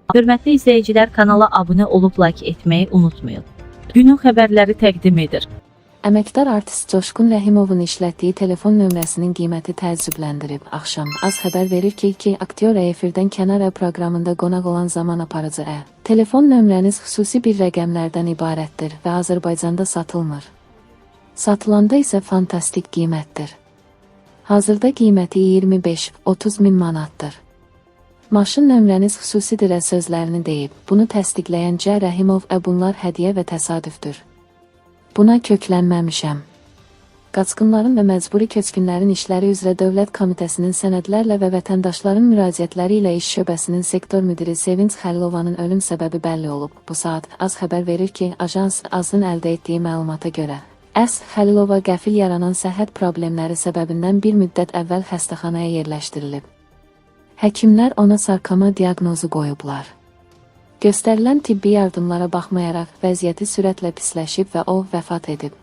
Hörmətli izləyicilər, kanala abunə olub like etməyi unutmayın. Günün xəbərləri təqdim edir. Əməkdar artist Coşqun Rəhimovun işlətdiyi telefon nömrəsinin qiyməti təəccübləndirib. Axşam Az xəbər verir ki, aktyor efirdən kənar proqramında qonaq olan zaman aparıcı telefon nömrəniz xüsusi bir rəqəmlərdən ibarətdir və Azərbaycanda satılmır. Satılanda isə fantastik qiymətdir. Hazırda qiyməti 25-30 min manatdır. Maşın nömrəniz xüsusidir sözlərini deyib. Bunu təsdiqləyən C. Rəhimov bunlar hədiyyə və təsadüfdür. Buna köklənməmişəm. Qaçqınların və məcburi köçkünlərin işləri üzrə Dövlət Komitəsinin sənədlərlə və vətəndaşların müraciətləri ilə iş şöbəsinin sektor müdiri Sevinç Xəlilovanın ölüm səbəbi bəlli olub. Bu saat Az xəbər verir ki, ajans AZ-ın əldə etdiyi məlumata görə Xəlilova qəfil yaranan səhhət problemləri səbəbindən bir müddət əvvəl xəstəxanaya yerləşdirilib. Həkimlər ona sarkoma diaqnozu qoyublar. Göstərilən tibbi yardımlara baxmayaraq vəziyyəti sürətlə pisləşib və o vəfat edib.